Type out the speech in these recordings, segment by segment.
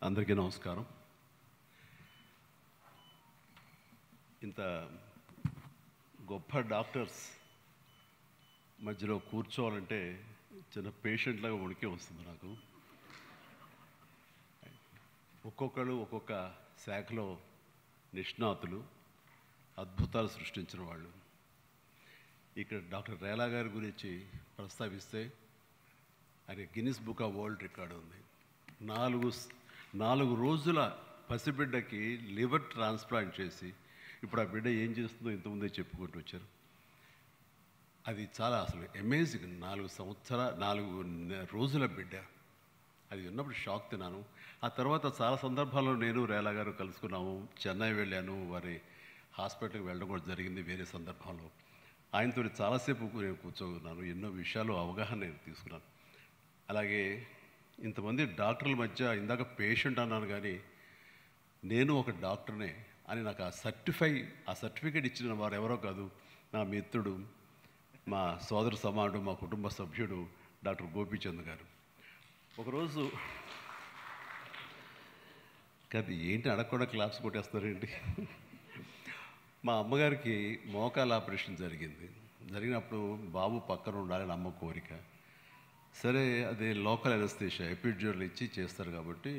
అందరికీ నమస్కారం. ఇంత గొప్ప డాక్టర్స్ మధ్యలో కూర్చోవాలంటే చిన్న పేషెంట్ లాగా ఉనికి వస్తుంది నాకు. ఒక్కొక్కరు ఒక్కొక్క శాఖలో నిష్ణాతులు, అద్భుతాలు సృష్టించిన వాళ్ళు. ఇక్కడ డాక్టర్ రేలా గారి గురించి ప్రస్తావిస్తే ఆయన Guinness book of world record ఉంది. 4 రోజుల పసిబిడ్డకి లివర్ ట్రాన్స్ప్లాంట్ చేసి ఇప్పుడు ఆ బిడ్డ ఏం చేస్తుందో ఇంతకుముందే చెప్పుకుంటూ వచ్చారు. అది చాలా అసలు అమేజింగ్. 4 రోజుల బిడ్డ. అది విన్నప్పుడు షాక్ తిన్నాను. ఆ తర్వాత చాలా సందర్భాల్లో నేను రేలా గారు కలుసుకున్నాము. చెన్నై వెళ్ళాను, వారి హాస్పిటల్కి వెళ్ళడం కూడా జరిగింది. వేరే సందర్భంలో ఆయనతో చాలాసేపు నేను కూర్చోన్నాను. ఎన్నో విషయాలు అవగాహన నేను తీసుకున్నాను. అలాగే ఇంతమంది డాక్టర్ల మధ్య ఇందాక పేషెంట్ అన్నాను, కానీ నేను ఒక డాక్టర్నే అని నాకు ఆ సర్టిఫికేట్ ఇచ్చిన వారు ఎవరో కాదు, నా మిత్రుడు, మా సోదర సమానుడు, మా కుటుంబ సభ్యుడు డాక్టర్ గోపీచంద్ గారు. ఒకరోజు కాదు ఏంటి అడగకుండా క్లాప్స్ కొట్టేస్తారేంటి. మా అమ్మగారికి మోకాల ఆపరేషన్ జరిగినప్పుడు బాబు పక్కన ఉండాలని అమ్మ కోరిక. సరే, అదే లోకల్ ఎనస్థీషియా ఎపిడ్యూరల్ ఇచ్చి చేస్తారు కాబట్టి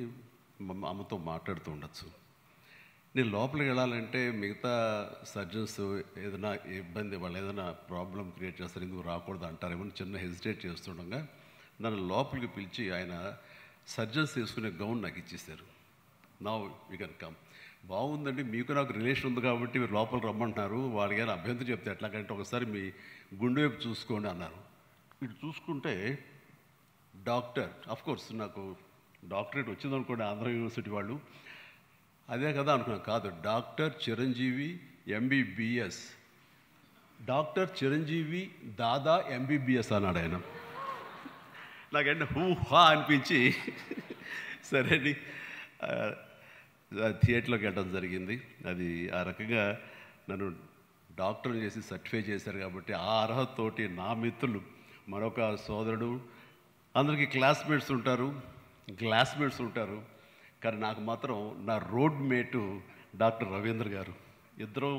అమ్మతో మాట్లాడుతూ ఉండొచ్చు. నేను లోపలికి వెళ్ళాలంటే మిగతా సర్జన్స్ ఏదైనా ఇబ్బంది, వాళ్ళు ఏదైనా ప్రాబ్లం క్రియేట్ చేస్తారు, ఎందుకు రాకూడదు అంటారేమో చిన్న హెసిటేట్ చేస్తుండగా నన్ను లోపలికి పిలిచి ఆయన సర్జన్స్ తీసుకునే గౌన్ నాకు ఇచ్చేశారు. Now you can come. బాగుందండి, మీకు నాకు రిలేషన్ ఉంది కాబట్టి మీరు లోపల రమ్మంటున్నారు, వాళ్ళకి ఏమైనా అభ్యంతరం చెప్తే ఎట్లాగంటే ఒకసారి మీ గుండె వైపు చూసుకోండి అన్నారు. ఇటు చూసుకుంటే డాక్టర్, అఫ్కోర్స్ నాకు డాక్టరేట్ వచ్చిందనుకోండి ఆంధ్ర యూనివర్సిటీ వాళ్ళు, అదే కదా అనుకున్నాను. కాదు, doctor Chiranjeevi MBBS, doctor Chiranjeevi Dada MBBS అన్నాడు ఆయన. నాకంటే హా అనిపించి సరే అని థియేటర్లోకి వెళ్ళడం జరిగింది. అది ఆ రకంగా నన్ను డాక్టర్ చేసి సర్టిఫై చేశారు కాబట్టి ఆ అర్హతతోటి నా మిత్రులు, మరొక సోదరుడు, అందరికీ క్లాస్మేట్స్ ఉంటారు, కానీ నాకు మాత్రం నా రోడ్ మేటు డాక్టర్ రవీంద్ర గారు. ఇద్దరం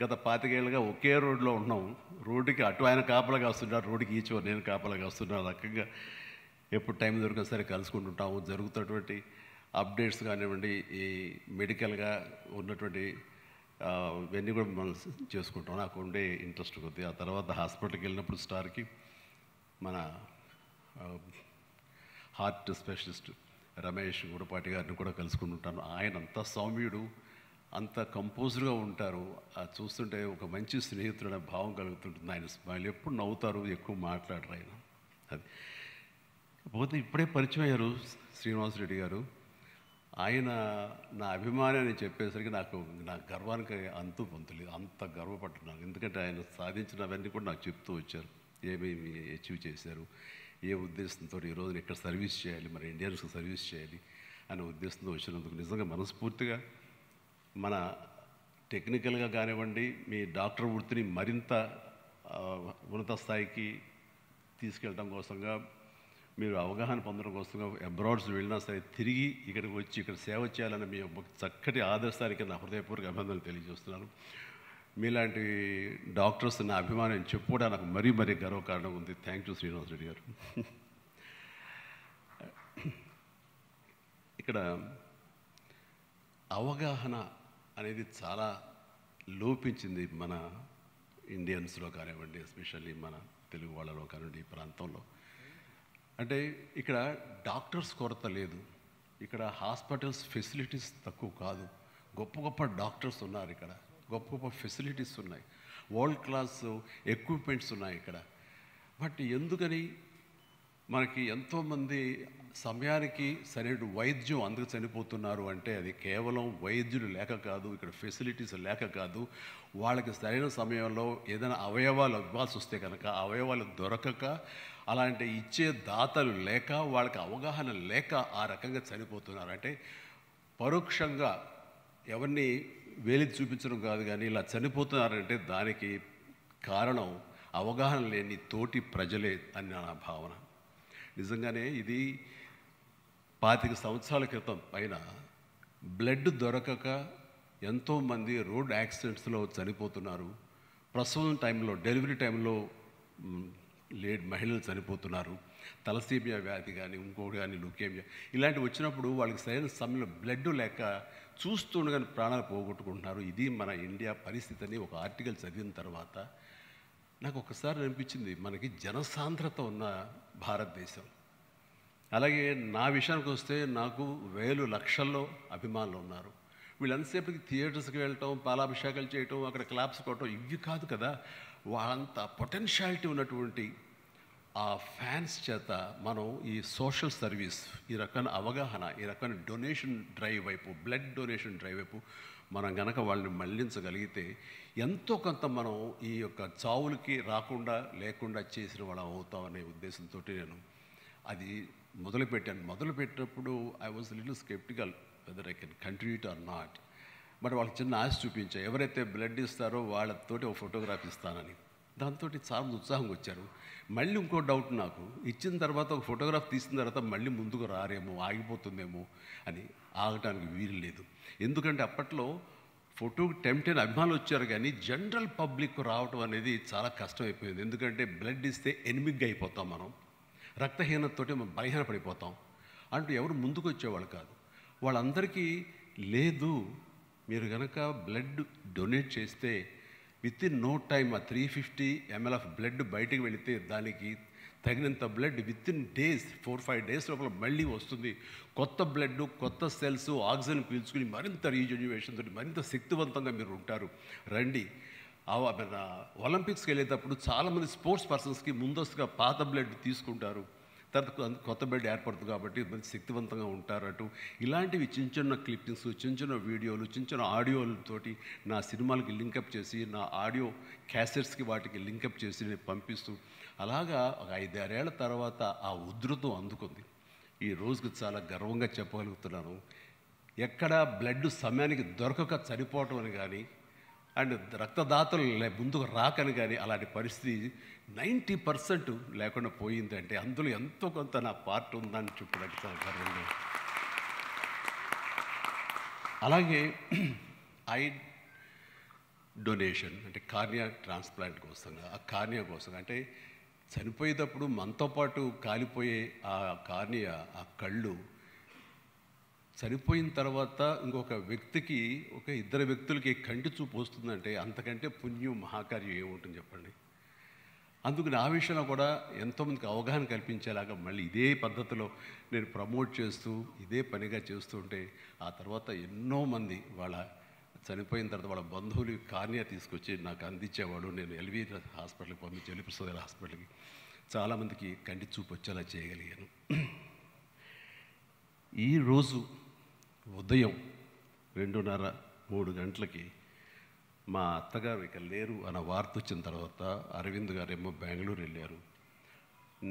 గత 25 ఏళ్ళుగా ఒకే రోడ్లో ఉన్నాం. రోడ్డుకి అటు ఆయన కాపలా కాస్తున్నారు, రోడ్డుకి ఈచో నేను కాపలా కాస్తున్నాను. రకంగా ఎప్పుడు టైం దొరికినా సరే కలుసుకుంటుంటాము. జరుగుతున్నటువంటి అప్డేట్స్ కానివ్వండి, ఈ మెడికల్గా ఉన్నటువంటి ఇవన్నీ కూడా మనం చేసుకుంటాం. నాకు ఉండే ఇంట్రెస్ట్ కొద్ది. ఆ తర్వాత హాస్పిటల్కి వెళ్ళినప్పుడు స్టార్కి మన హార్ట్ స్పెషలిస్ట్ రమేష్ గుడపాటి గారిని కూడా కలుసుకుంటుంటాను. ఆయన అంత సౌమ్యుడు, అంత కంపోజ్డ్గా ఉంటారు. అది చూస్తుంటే ఒక మంచి స్నేహితుడు అనే భావం కలుగుతుంటుంది. ఆయన స్మైల్, ఎప్పుడు నవ్వుతారు, ఎక్కువ మాట్లాడరు ఆయన. అది పోతే ఇప్పుడే పరిచయం అయ్యారు శ్రీనివాసరెడ్డి గారు. ఆయన నా అభిమానాన్ని చెప్పేసరికి నా గర్వానికి అంతు పొందలేదు. అంత గర్వపడుతున్నాను. ఎందుకంటే ఆయన సాధించినవన్నీ కూడా నాకు చెప్తూ వచ్చారు. ఏమేమి అచీవ్ చేశారు, ఏ ఉద్దేశంతో ఈ రోజున ఇక్కడ సర్వీస్ చేయాలి, మరి ఇండియన్స్కి సర్వీస్ చేయాలి అనే ఉద్దేశంతో వచ్చినందుకు నిజంగా మనస్ఫూర్తిగా మన టెక్నికల్గా కానివ్వండి, మీ డాక్టర్ వృత్తిని మరింత ఉన్నత స్థాయికి తీసుకెళ్ళడం కోసంగా, మీరు అవగాహన పొందడం కోసంగా అబ్రాడ్స్ వెళ్ళినా సరే తిరిగి ఇక్కడికి వచ్చి ఇక్కడ సేవ చేయాలని మీ చక్కటి ఆదర్శానికి నా హృదయపూర్వక అభినందనలు తెలియజేస్తున్నాను. మీలాంటి డాక్టర్స్ నా అభిమానం చెప్పుకోవడానికి నాకు మరీ గర్వకారణం ఉంది. థ్యాంక్ యూ శ్రీనివాసరెడ్డి గారు. ఇక్కడ అవగాహన అనేది చాలా లోపించింది మన ఇండియన్స్లో కానివ్వండి, ఎస్పెషల్లీ మన తెలుగు వాళ్ళలో కానివ్వండి, ఈ ప్రాంతంలో. అంటే ఇక్కడ డాక్టర్స్ కొరత లేదు, ఇక్కడ హాస్పిటల్స్ ఫెసిలిటీస్ తక్కువ కాదు, గొప్ప డాక్టర్స్ ఉన్నారు, ఇక్కడ గొప్ప ఫెసిలిటీస్ ఉన్నాయి, వరల్డ్ క్లాస్ ఎక్విప్మెంట్స్ ఉన్నాయి ఇక్కడ. బట్ ఎందుకని మనకి ఎంతోమంది సమయానికి సరైన వైద్యం అందుకు చనిపోతున్నారు అంటే అది కేవలం వైద్యులు లేక కాదు, ఇక్కడ ఫెసిలిటీస్ లేక కాదు, వాళ్ళకి సరైన సమయంలో ఏదైనా అవయవాలు ఇవ్వాల్సి వస్తే కనుక అవయవాలు దొరకక, అలాంటి ఇచ్చే దాతలు లేక, వాళ్ళకి అవగాహన లేక ఆ రకంగా చనిపోతున్నారు. అంటే పరోక్షంగా ఎవరిని వేలి చూపించడం కాదు, కానీ ఇలా చనిపోతున్నారంటే దానికి కారణం అవగాహన లేని తోటి ప్రజలే అని నా భావన. నిజంగానే ఇది 25 సంవత్సరాల క్రితం పైన బ్లడ్ దొరకక ఎంతోమంది రోడ్ యాక్సిడెంట్స్లో చనిపోతున్నారు. ప్రసవం టైంలో, డెలివరీ టైంలో మహిళలు చనిపోతున్నారు. తలసీమియా వ్యాధి కానీ, ఇంకోటి కానీ, లుకేమియా ఇలాంటివి వచ్చినప్పుడు వాళ్ళకి సరైన సమయంలో బ్లడ్ లేక చూస్తుండగానే ప్రాణాలు పోగొట్టుకుంటున్నారు. ఇది మన ఇండియా పరిస్థితిని ఒక ఆర్టికల్ చదివిన తర్వాత నాకు ఒకసారి అనిపించింది, మనకి జనసాంద్రత ఉన్న భారతదేశం. అలాగే నా విషయానికి వస్తే నాకు వేలు లక్షల్లో అభిమానులు ఉన్నారు. వీళ్ళంతసేపటికి థియేటర్స్కి వెళ్ళటం, పాలాభిషేకాలు చేయటం, అక్కడ క్లాప్స్ కొట్టడం ఇవి కాదు కదా. వాళ్ళంత పొటెన్షియాలిటీ ఉన్నటువంటి ఆ ఫ్యాన్స్ చేత మనం ఈ సోషల్ సర్వీస్, ఈ రకమైన అవగాహన, ఈ రకమైన డొనేషన్ డ్రైవ్ వైపు, బ్లడ్ డొనేషన్ డ్రైవ్ వైపు మనం గనక వాళ్ళని మళ్లించగలిగితే ఎంతో కొంత మనం ఈ యొక్క చావులకి రాకుండా లేకుండా చేసిన వాళ్ళం అవుతామనే ఉద్దేశంతో నేను అది మొదలుపెట్టినప్పుడు I was little sceptical weather I can continue it or not. But వాళ్ళకి చిన్న ఆశ చూపించా, ఎవరైతే బ్లడ్ ఇస్తారో వాళ్ళతోటి ఒక ఫోటోగ్రాఫ్ ఇస్తానని. దాంతో చాలా ఉత్సాహంగా వచ్చారు. మళ్ళీ ఇంకో డౌట్ నాకు, ఇచ్చిన తర్వాత ఒక ఫోటోగ్రాఫ్ తీసిన తర్వాత మళ్ళీ ముందుకు రారేమో, ఆగిపోతుందేమో అని. ఆగటానికి వీలు లేదు. ఎందుకంటే అప్పట్లో ఫోటోకి టెంప్టైన అభిమానులు వచ్చారు కానీ జనరల్ పబ్లిక్ రావటం అనేది చాలా కష్టమైపోయింది. ఎందుకంటే బ్లడ్ ఇస్తే ఎనిమిగ్గా అయిపోతాం మనం, రక్తహీనతతోటి మనం బలహీనపడిపోతాం అంటూ ఎవరు ముందుకు వచ్చేవాళ్ళు కాదు. వాళ్ళందరికీ లేదు, మీరు కనుక బ్లడ్ డొనేట్ చేస్తే విత్ ఇన్ నో టైమ్ ఆ 350 ml ఆఫ్ బ్లడ్ బయటికి వెళితే దానికి తగినంత blood with in days, 4-5 days లోపల మళ్ళీ వస్తుంది. కొత్త బ్లడ్, కొత్త సెల్స్ ఆక్సిజన్ పీల్చుకుని మరింత రీజన్యువేషన్ తోటి మరింత శక్తివంతంగా మీరు ఉంటారు, రండి. మన ఒలింపిక్స్కి వెళ్ళేటప్పుడు చాలామంది స్పోర్ట్స్ పర్సన్స్కి ముందస్తుగా పాత బ్లడ్ తీసుకుంటారు, తర్వాత కొత్త బ్లడ్ ఏర్పడుతుంది కాబట్టి మంచి శక్తివంతంగా ఉంటారు అటు. ఇలాంటివి చిన్న చిన్న క్లిప్పింగ్స్, చిన్న చిన్న వీడియోలు, చిన్న చిన్న ఆడియోలతోటి నా సినిమాలకి లింకప్ చేసి, నా ఆడియో క్యాసెట్స్కి వాటికి లింకప్ చేసి నేను పంపిస్తూ అలాగా ఒక 5-6 ఏళ్ల తర్వాత ఆ ఉధృతం అందుకుంది. ఈ రోజుకి చాలా గర్వంగా చెప్పగలుగుతున్నాను, ఎక్కడ బ్లడ్ సమయానికి దొరకక చనిపోవటం అని కానీ, అండ్ రక్తదాతలు ముందుకు రాకని కానీ అలాంటి పరిస్థితి 90% లేకుండా పోయిందంటే అందులో ఎంతో కొంత నా పార్ట్ ఉందని చెప్పడానికి చాలా గర్వంగా. అలాగే ఐ డొనేషన్ అంటే కార్నియా ట్రాన్స్ప్లాంట్ కోసంగా, ఆ కార్నియా కోసం అంటే చనిపోయేటప్పుడు మనతో పాటు కాలిపోయే ఆ కార్నియా, ఆ కళ్ళు చనిపోయిన తర్వాత ఇంకొక వ్యక్తికి, ఒక ఇద్దరు వ్యక్తులకి కంటి చూపు వస్తుందంటే అంతకంటే పుణ్యం మహాకార్యం ఏముంటుంది చెప్పండి. అందుకు నా విషయంలో కూడా ఎంతోమందికి అవగాహన కల్పించేలాగా మళ్ళీ ఇదే పద్ధతిలో నేను ప్రమోట్ చేస్తూ ఇదే పనిగా చేస్తుంటే ఆ తర్వాత ఎన్నో మంది వాళ్ళ చనిపోయిన తర్వాత వాళ్ళ బంధువులు కార్నియా తీసుకొచ్చి నాకు అందించేవాడు. నేను ఎల్వి హాస్పిటల్కి పంపించి, ఎల్వి ప్రసాద్ గారి హాస్పిటల్కి చాలామందికి కంటి చూపు వచ్చేలా చేయగలిగాను. ఈరోజు ఉదయం 2:30-3 గంటలకి మా అత్తగారు ఇక లేరు అన్న వార్త వచ్చిన తర్వాత అరవింద్ గారు ఏమో బెంగళూరు వెళ్ళారు.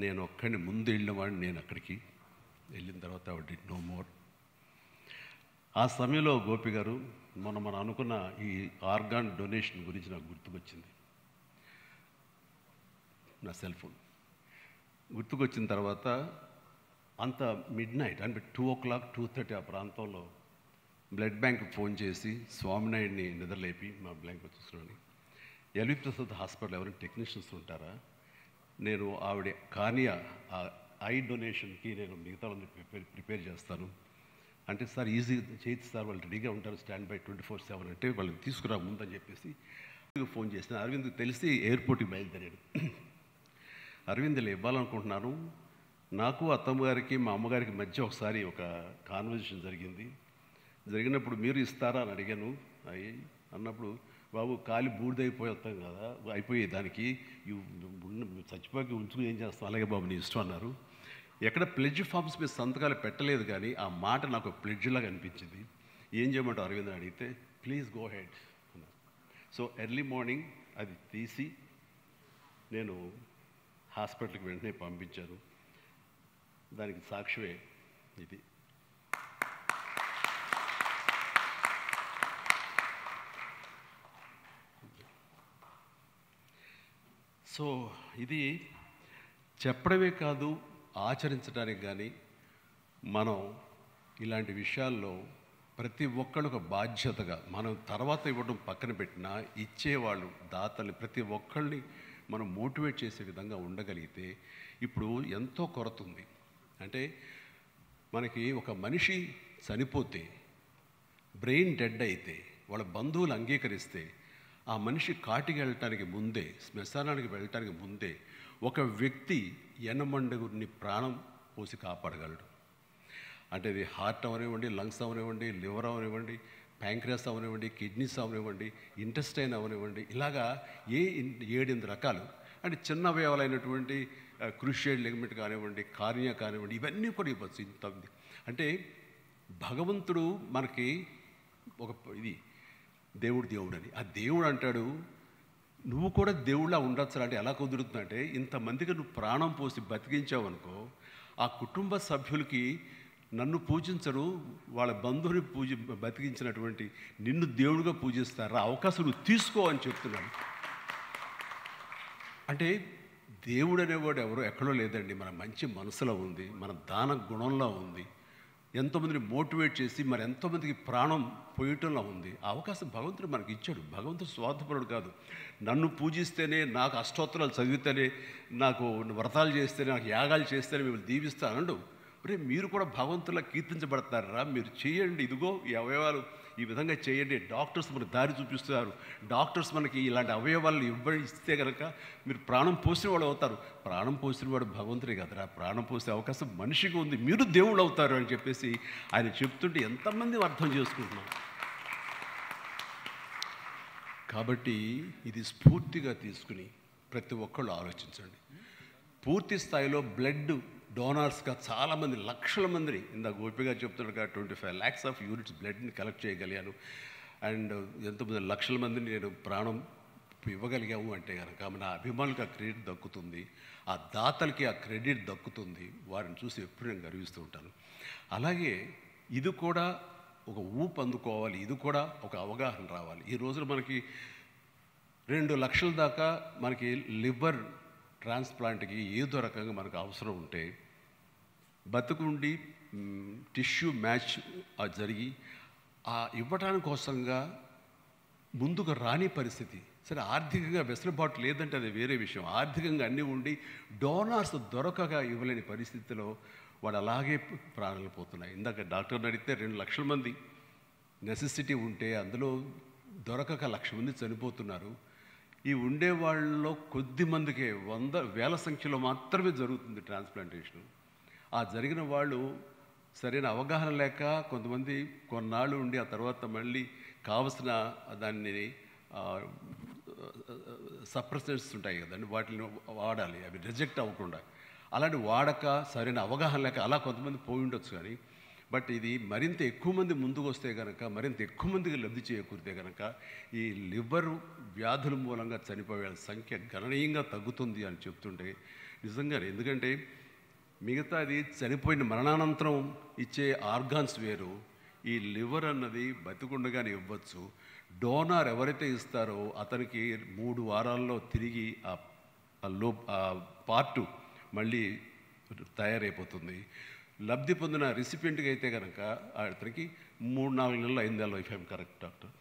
నేను ఒక్కడిని ముందు వెళ్ళినవాడిని. నేను అక్కడికి వెళ్ళిన తర్వాత ఆవిడ డిడ్ నో మోర్. ఆ సమయంలో గోపి గారు మనం అనుకున్న ఈ ఆర్గాన్ డొనేషన్ గురించి నాకు గుర్తుకొచ్చింది. నా సెల్ ఫోన్ గుర్తుకొచ్చిన తర్వాత అంత మిడ్ నైట్ అంటే 2 o'clock 2:30 ఆ ప్రాంతంలో బ్లడ్ బ్యాంక్ ఫోన్ చేసి స్వామినాయుడిని నిద్రలేపి మా బ్యాంక్ వచ్చేసుకుని, ఎల్వి ప్రసాద్ హాస్పిటల్ ఎవరైనా టెక్నీషియన్స్ ఉంటారా, నేను ఆవిడ కార్నియా ఐ డొనేషన్కి నేను మిగతా ప్రిపేర్ చేస్తాను అంటే, సార్ ఈజీ చేయొచ్చు సార్, వాళ్ళు రెడీగా ఉంటారు, స్టాండ్ బై 24/7 అంటే వాళ్ళని తీసుకురా ముందని చెప్పేసి ఫోన్ చేసిన. అరవింద్కి తెలిసి ఎయిర్పోర్ట్కి బయలుదేరాడు. అరవింద్లో ఇవ్వాలనుకుంటున్నాను, నాకు అత్తమ్మ గారికి మా అమ్మగారికి మధ్య ఒకసారి ఒక కాన్వర్జేషన్ జరిగినప్పుడు మీరు ఇస్తారా అని అడిగాను. అన్నప్పుడు బాబు కాలి బూడిదైపోయి వస్తాం కదా, అయిపోయి దానికి చచ్చిపోయి ఉంచుకుని ఏం చేస్తాం, అలాగే బాబు నీ ఇష్టం అన్నారు. ఎక్కడ ప్లెడ్జ్ ఫామ్స్ మీద సంతకాలు పెట్టలేదు కానీ ఆ మాట నాకు ప్లెడ్జ్ లాగా అనిపించింది. ఏం చేయమంటావు అరవింద్ అని అడిగితే ప్లీజ్ గో హెడ్ అన్నారు. సో ఎర్లీ మార్నింగ్ అది తీసి నేను హాస్పిటల్కి వెంటనే పంపించాను. దానికి సాక్ష్యమే ఇది. సో ఇది చెప్పడమే కాదు, ఆచరించడానికి కానీ మనం ఇలాంటి విషయాల్లో ప్రతి ఒక్కళ్ళు ఒక బాధ్యతగా, మనం తర్వాత ఇవ్వడం పక్కన పెట్టినా ఇచ్చేవాళ్ళు దాతల్ని ప్రతి ఒక్కళ్ళని మనం మోటివేట్ చేసే విధంగా ఉండగలిగితే, ఇప్పుడు ఎంతో కొరత ఉంది. అంటే మనకి ఒక మనిషి చనిపోతే, బ్రెయిన్ డెడ్ అయితే, వాళ్ళ బంధువులు అంగీకరిస్తే, ఆ మనిషి కాటికి వెళ్ళటానికి ముందే, శ్మశానానికి వెళ్ళటానికి ముందే ఒక వ్యక్తి ఎనమండుగురిని ప్రాణం పోసి కాపాడగలడు. అంటే ఇది హార్ట్ అవనివ్వండి, లంగ్స్ అవనివ్వండి, లివర్ అవనివ్వండి, ప్యాంక్రియాస్ అవనివ్వండి, కిడ్నీస్ అవనివ్వండి, ఇంటెస్టైన్ అవనివ్వండి, ఇలాగా 7-8 రకాలు. అంటే చిన్న అవయవాలైనటువంటి క్రూషియల్ లిగమెంట్ కానివ్వండి, కార్నియా కానివ్వండి, ఇవన్నీ కూడా ఇవ్వచ్చు. ఇంత అంటే భగవంతుడు మనకి ఒక ఇది దేవుడని, ఆ దేవుడు అంటాడు నువ్వు కూడా దేవుళ్ళ ఉండొచ్చు. అంటే ఎలా కుదురుతుందంటే, ఇంతమందికి నువ్వు ప్రాణం పోసి బతికించావు అనుకో, ఆ కుటుంబ సభ్యులకి నన్ను పూజించరు, వాళ్ళ బంధువుని బతికించినటువంటి నిన్ను దేవుడిగా పూజిస్తారు, ఆ అవకాశం నువ్వు తీసుకో అని చెప్తున్నాడు. అంటే దేవుడు అనేవాడు ఎవరో ఎక్కడో లేదండి, మన మంచి మనసులో ఉంది, మన దాన గుణంలో ఉంది, ఎంతోమందిని మోటివేట్ చేసి మరి ఎంతోమందికి ప్రాణం పోయటంలో ఉంది. ఆ అవకాశం భగవంతుడు మనకి ఇచ్చాడు. భగవంతుడు స్వార్థపరుడు కాదు. నన్ను పూజిస్తేనే, నాకు అష్టోత్తరాలు చదివితేనే, నాకు వ్రతాలు చేస్తేనే, నాకు యాగాలు చేస్తేనే మిమ్మల్ని దీవిస్తానండు. మరి మీరు కూడా భగవంతులా కీర్తించబడతారా? మీరు చేయండి, ఇదిగో ఈ అవయవాలు ఈ విధంగా చేయండి. డాక్టర్స్ మనకు దారి చూపిస్తున్నారు. డాక్టర్స్ మనకి ఇలాంటి అవయవాలను ఇస్తే కనుక మీరు ప్రాణం పోసిన వాడు అవుతారు. ప్రాణం పోసిన వాడు భగవంతుడే కదరా, ప్రాణం పోసే అవకాశం మనిషికి ఉంది, మీరు దేవుళ్ళు అవుతారు అని చెప్పేసి ఆయన చెప్తుంటే ఎంతమంది అర్థం చేసుకుంటున్నాం. కాబట్టి ఇది స్ఫూర్తిగా తీసుకుని ప్రతి ఒక్కళ్ళు ఆలోచించండి. పూర్తి స్థాయిలో బ్లడ్ డోనార్స్గా చాలామంది, లక్షల మందిని, ఇందాక గోపిగా చెప్తున్నట్టుగా 25 lakhs ఆఫ్ యూనిట్స్ బ్లడ్ని కలెక్ట్ చేయగలిగాను. అండ్ ఎంతోమంది లక్షల మందిని నేను ప్రాణం ఇవ్వగలిగాము అంటే కనుక మన అభిమానులకు ఆ క్రెడిట్ దక్కుతుంది, ఆ దాతలకి ఆ క్రెడిట్ దక్కుతుంది. వారిని చూసి ఎప్పుడు నేను గర్విస్తూ ఉంటాను. అలాగే ఇది కూడా ఒక ఊపు అందుకోవాలి, ఇది కూడా ఒక అవగాహన రావాలి. ఈ రోజున మనకి 2 లక్షల దాకా మనకి లివర్ ట్రాన్స్ప్లాంట్కి ఏదో రకంగా మనకు అవసరం ఉంటే, బతుకుండి టిష్యూ మ్యాచ్ జరిగి ఆ ఇవ్వటానికి కోసంగా ముందుకు రాని పరిస్థితి. సరే, ఆర్థికంగా వెసులుబాటు లేదంటే అది వేరే విషయం. ఆర్థికంగా అన్నీ ఉండి డోనార్స్ దొరకగా ఇవ్వలేని పరిస్థితిలో వాడు అలాగే ప్రాణాలు పోతున్నాయి. ఇందాక డాక్టర్ని అడిగితే 2 లక్షల మంది నెసెసిటీ ఉంటే అందులో దొరకక 1,00,000 మంది చనిపోతున్నారు. ఈ ఉండేవాళ్ళలో కొద్ది మందికే, 100,000 సంఖ్యలో మాత్రమే జరుగుతుంది ట్రాన్స్ప్లాంటేషన్. ఆ జరిగిన వాళ్ళు సరైన అవగాహన లేక కొంతమంది కొన్నాళ్ళు ఉండి ఆ తర్వాత మళ్ళీ కావలసిన దాన్ని సప్రెసెంట్స్ ఉంటాయి కదండి, వాటిని వాడాలి, అవి రిజెక్ట్ అవ్వకుండా. అలాంటి వాడక సరైన అవగాహన లేక అలా కొంతమంది పోయి ఉండొచ్చు. కానీ బట్ ఇది మరింత ఎక్కువ మంది ముందుకు వస్తే కనుక, మరింత ఎక్కువ మందికి లబ్ధి చేకూరితే కనుక ఈ లివర్ వ్యాధుల మూలంగా చనిపోయే సంఖ్య గణనీయంగా తగ్గుతుంది అని చెప్తుంటే నిజంగానే. ఎందుకంటే మిగతాది చనిపోయిన మరణానంతరం ఇచ్చే ఆర్గాన్స్ వేరు, ఈ లివర్ అన్నది బతికుండగానే ఇవ్వచ్చు. డోనార్ ఎవరైతే ఇస్తారో అతనికి 3 వారాల్లో తిరిగి ఆ పార్టు మళ్ళీ తయారైపోతుంది. లబ్ధి పొందిన రిసిపియంట్కి అయితే కనుక అతనికి 3-4 నెలలు అయింది, ఇఫ్ ఐఎమ్ కరెక్ట్ డాక్టర్,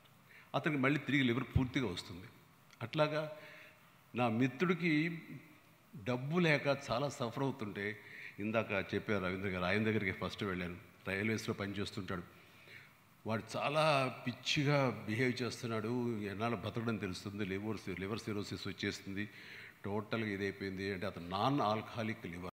అతనికి మళ్ళీ తిరిగి లివర్ పూర్తిగా వస్తుంది. అట్లాగా నా మిత్రుడికి డబ్బు లేక చాలా సఫర్ అవుతుంటే, ఇందాక చెప్పారు రవీంద్ర గారు, ఆయన దగ్గరికి ఫస్ట్ వెళ్ళాను. రైల్వేస్లో పనిచేస్తుంటాడు. వాడు చాలా పిచ్చిగా బిహేవ్ చేస్తున్నాడు. ఎన్నాళ్ళు బతకడం తెలుస్తుంది, లివర్ సిరోసిస్ వచ్చేస్తుంది, టోటల్గా ఇదైపోయింది. అంటే అతను నాన్ ఆల్కహాలిక్ లివర్.